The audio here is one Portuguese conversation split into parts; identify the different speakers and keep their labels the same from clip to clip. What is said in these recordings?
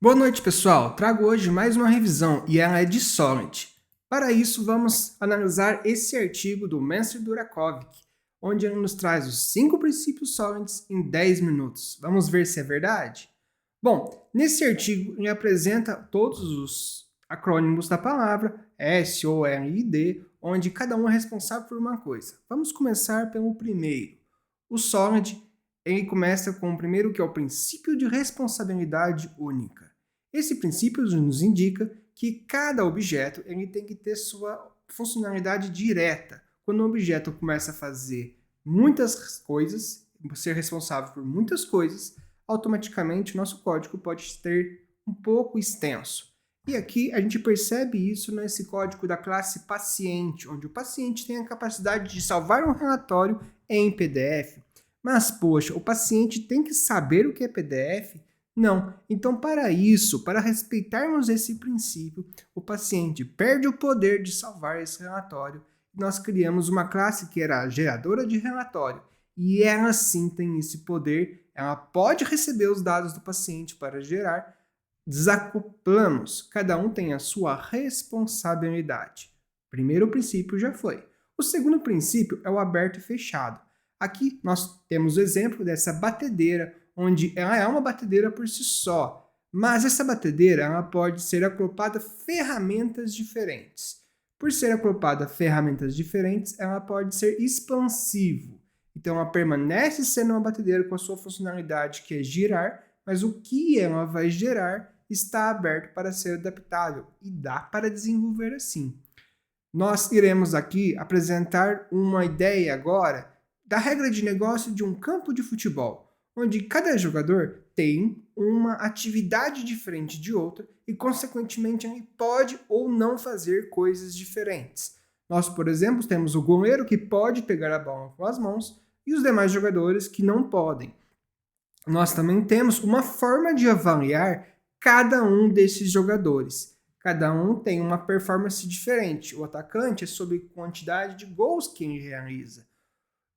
Speaker 1: Boa noite, pessoal. Trago hoje mais uma revisão e ela é de Solid. Para isso, vamos analisar esse artigo do mestre Durakovic, onde ele nos traz os 5 princípios Solids em 10 minutos. Vamos ver se é verdade? Bom, nesse artigo ele apresenta todos os acrônimos da palavra S, O, L e D, onde cada um é responsável por uma coisa. Vamos começar pelo primeiro. O Solid, ele começa com o primeiro, que é o princípio de responsabilidade única. Esse princípio nos indica que cada objeto ele tem que ter sua funcionalidade direta. Quando um objeto começa a fazer muitas coisas, ser responsável por muitas coisas, automaticamente o nosso código pode ser um pouco extenso. E aqui a gente percebe isso nesse código da classe paciente, onde o paciente tem a capacidade de salvar um relatório em PDF. Mas, poxa, o paciente tem que saber o que é PDF? Não. Então, para isso, para respeitarmos esse princípio, o paciente perde o poder de salvar esse relatório. Nós criamos uma classe que era a geradora de relatório. E ela sim tem esse poder, ela pode receber os dados do paciente para gerar. Desacoplamos, cada um tem a sua responsabilidade. Primeiro princípio já foi. O segundo princípio é o aberto e fechado. Aqui nós temos o exemplo dessa batedeira, onde ela é uma batedeira por si só, mas essa batedeira ela pode ser acoplada a ferramentas diferentes. Por ser acoplada a ferramentas diferentes, ela pode ser expansivo. Então ela permanece sendo uma batedeira com a sua funcionalidade, que é girar, mas o que ela vai gerar está aberto para ser adaptável e dá para desenvolver assim. Nós iremos aqui apresentar uma ideia agora da regra de negócio de um campo de futebol, onde cada jogador tem uma atividade diferente de outra e, consequentemente, ele pode ou não fazer coisas diferentes. Nós, por exemplo, temos o goleiro que pode pegar a bola com as mãos e os demais jogadores que não podem. Nós também temos uma forma de avaliar cada um desses jogadores. Cada um tem uma performance diferente. O atacante é sobre quantidade de gols que ele realiza,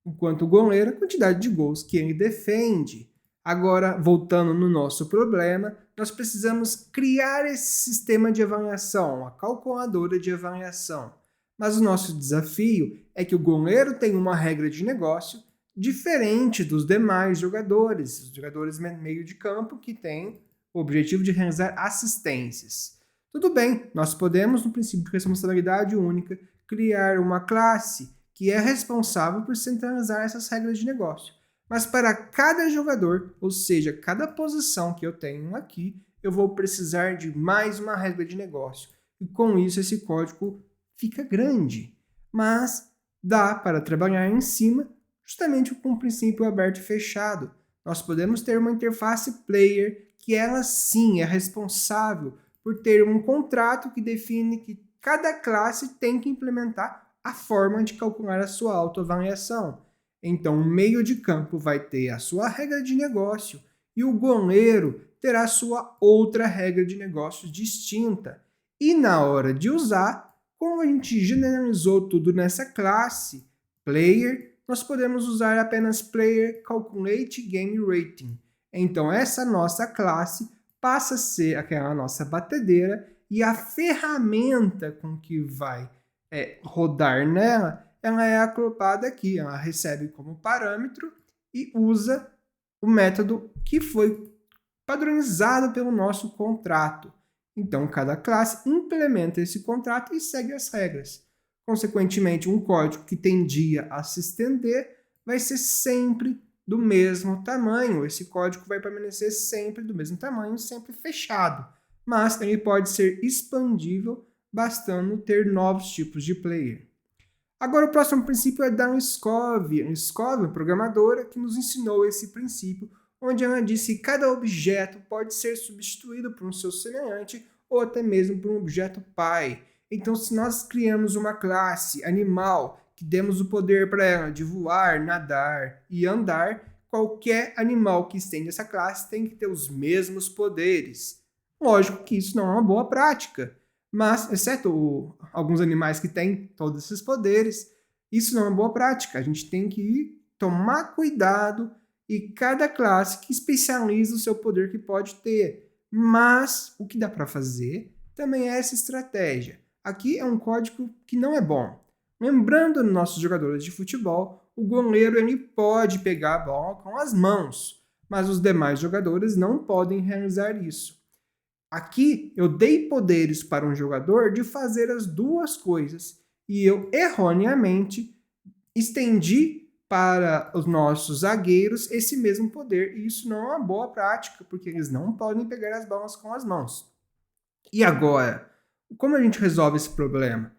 Speaker 1: enquanto o goleiro, a quantidade de gols que ele defende. Agora, voltando no nosso problema, nós precisamos criar esse sistema de avaliação, uma calculadora de avaliação. Mas o nosso desafio é que o goleiro tem uma regra de negócio diferente dos demais jogadores, os jogadores meio de campo que têm o objetivo de realizar assistências. Tudo bem, nós podemos, no princípio de responsabilidade única, criar uma classe que é responsável por centralizar essas regras de negócio. Mas para cada jogador, ou seja, cada posição que eu tenho aqui, eu vou precisar de mais uma regra de negócio. E com isso esse código fica grande. Mas dá para trabalhar em cima justamente com o princípio aberto e fechado. Nós podemos ter uma interface player que ela sim é responsável por ter um contrato que define que cada classe tem que implementar a forma de calcular a sua autoavaliação. Então, o meio de campo vai ter a sua regra de negócio e o goleiro terá a sua outra regra de negócio distinta. E na hora de usar, como a gente generalizou tudo nessa classe player, nós podemos usar apenas player calculate game rating. Então, essa nossa classe passa a ser aquela nossa batedeira e a ferramenta com que vai rodar nela, ela é acoplada aqui, ela recebe como parâmetro e usa o método que foi padronizado pelo nosso contrato. Então, cada classe implementa esse contrato e segue as regras. Consequentemente, um código que tendia a se estender vai ser sempre do mesmo tamanho. Esse código vai permanecer sempre do mesmo tamanho, sempre fechado. Mas ele pode ser expandível, bastando ter novos tipos de player. Agora o próximo princípio é da Skov. Skov, programadora, que nos ensinou esse princípio, onde ela disse que cada objeto pode ser substituído por um seu semelhante ou até mesmo por um objeto pai. Então, se nós criamos uma classe animal, que demos o poder para ela de voar, nadar e andar, qualquer animal que estende essa classe tem que ter os mesmos poderes. Lógico que isso não é uma boa prática, mas, exceto alguns animais que têm todos esses poderes, isso não é uma boa prática. A gente tem que tomar cuidado e cada classe que especializa o seu poder que pode ter. mas o que dá para fazer também é essa estratégia. Aqui é um código que não é bom. Lembrando nossos jogadores de futebol, o goleiro ele pode pegar a bola com as mãos, mas os demais jogadores não podem realizar isso. Aqui eu dei poderes para um jogador de fazer as duas coisas e eu erroneamente estendi para os nossos zagueiros esse mesmo poder, e isso não é uma boa prática, porque eles não podem pegar as bolas com as mãos. E agora, como a gente resolve esse problema?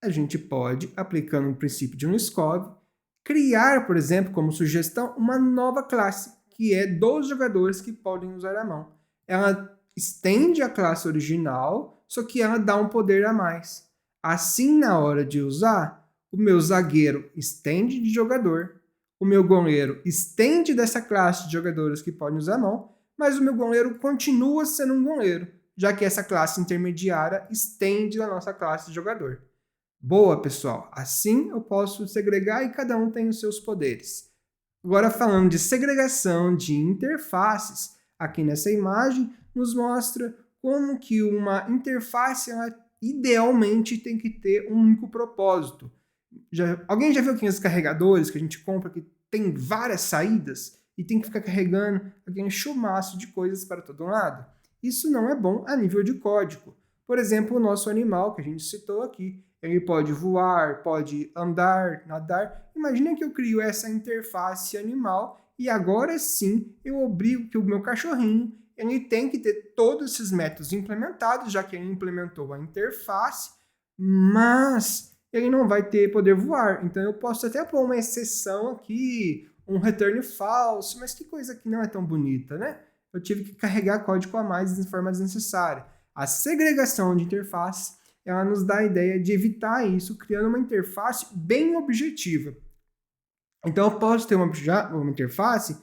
Speaker 1: A gente pode, aplicando o princípio de Liskov, criar, por exemplo, como sugestão, uma nova classe, que é dos jogadores que podem usar a mão. Ela estende a classe original, só que ela dá um poder a mais. Assim, na hora de usar, o meu zagueiro estende de jogador, o meu goleiro estende dessa classe de jogadores que podem usar a mão, mas o meu goleiro continua sendo um goleiro, já que essa classe intermediária estende da nossa classe de jogador. Boa, pessoal! Assim eu posso segregar e cada um tem os seus poderes. Agora, falando de segregação de interfaces, aqui nessa imagem nos mostra como que uma interface idealmente tem que ter um único propósito. Alguém já viu aqueles carregadores que a gente compra que tem várias saídas e tem que ficar carregando aquele chumaço de coisas para todo lado? Isso não é bom a nível de código. Por exemplo, o nosso animal que a gente citou aqui, ele pode voar, pode andar, nadar. Imagina que eu crio essa interface animal e agora sim eu obrigo que o meu cachorrinho ele tem que ter todos esses métodos implementados, já que ele implementou a interface, mas ele não vai ter poder voar. Então eu posso até pôr uma exceção aqui, um return false, mas que coisa que não é tão bonita, né? Eu tive que carregar código a mais de forma desnecessária. A segregação de interface, ela nos dá a ideia de evitar isso, criando uma interface bem objetiva. Então eu posso ter uma interface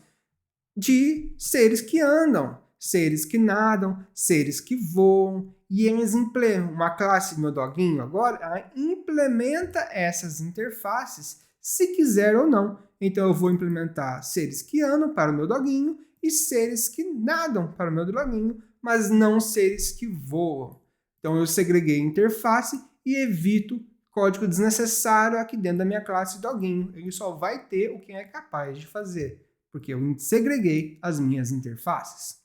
Speaker 1: de seres que andam, seres que nadam, seres que voam, e eles implementam uma classe do meu doguinho agora, ela implementa essas interfaces se quiser ou não. Então eu vou implementar seres que andam para o meu doguinho e seres que nadam para o meu doguinho, mas não seres que voam. Então eu segreguei a interface e evito código desnecessário aqui dentro da minha classe doguinho. Ele só vai ter o que é capaz de fazer, porque eu segreguei as minhas interfaces.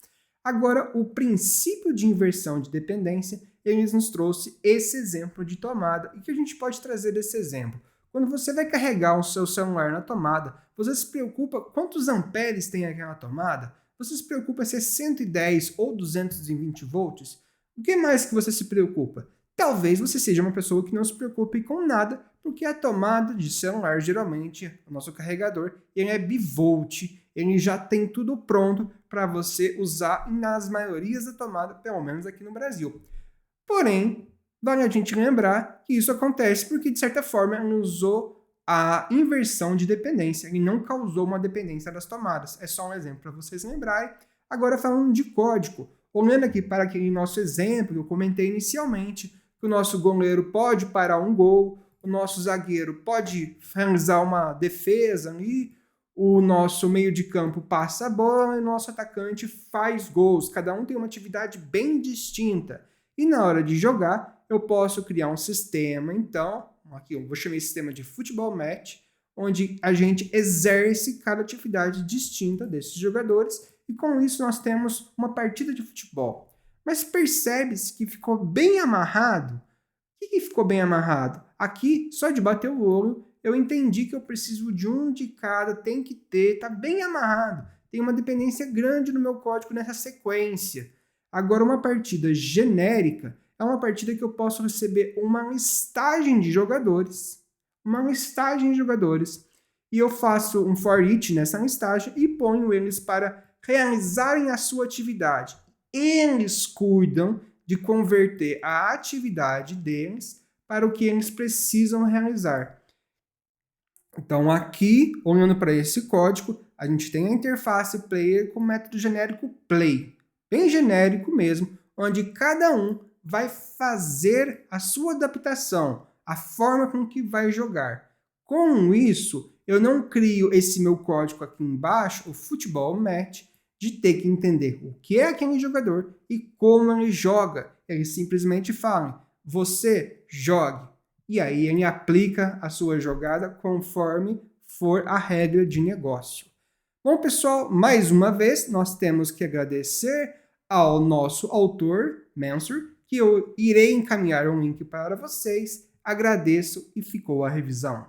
Speaker 1: Agora, o princípio de inversão de dependência, ele nos trouxe esse exemplo de tomada. E que a gente pode trazer desse exemplo? Quando você vai carregar o seu celular na tomada, você se preocupa quantos amperes tem aquela tomada? Você se preocupa se é 110 ou 220 volts? O que mais que você se preocupa? Talvez você seja uma pessoa que não se preocupe com nada, porque a tomada de celular, geralmente, o nosso carregador, ele é bivolt, ele já tem tudo pronto para você usar nas maiorias da tomada, pelo menos aqui no Brasil. Porém, vale a gente lembrar que isso acontece porque, de certa forma, ele usou a inversão de dependência, ele não causou uma dependência das tomadas. É só um exemplo para vocês lembrarem. Agora, falando de código, olhando aqui para aquele nosso exemplo que eu comentei inicialmente, que o nosso goleiro pode parar um gol, o nosso zagueiro pode realizar uma defesa ali, o nosso meio de campo passa a bola e o nosso atacante faz gols. Cada um tem uma atividade bem distinta. E na hora de jogar, eu posso criar um sistema, então, aqui eu vou chamar esse sistema de Football Match, onde a gente exerce cada atividade distinta desses jogadores e com isso nós temos uma partida de futebol. Mas percebe-se que ficou bem amarrado. O que ficou bem amarrado? Aqui, só de bater o olho, eu entendi que eu preciso de um de cada, tem que ter, está bem amarrado. Tem uma dependência grande no meu código nessa sequência. Agora, uma partida genérica é uma partida que eu posso receber uma listagem de jogadores. E eu faço um for each nessa listagem e ponho eles para realizarem a sua atividade. Eles cuidam de converter a atividade deles para o que eles precisam realizar. Então aqui, olhando para esse código, a gente tem a interface player com o método genérico play, bem genérico mesmo, onde cada um vai fazer a sua adaptação, a forma com que vai jogar. Com isso, eu não crio esse meu código aqui embaixo, o Football Match, de ter que entender o que é aquele jogador e como ele joga. Eles simplesmente falam, você jogue. E aí ele aplica a sua jogada conforme for a regra de negócio. Bom, pessoal, mais uma vez nós temos que agradecer ao nosso autor, Mansur, que eu irei encaminhar um link para vocês. Agradeço e ficou a revisão.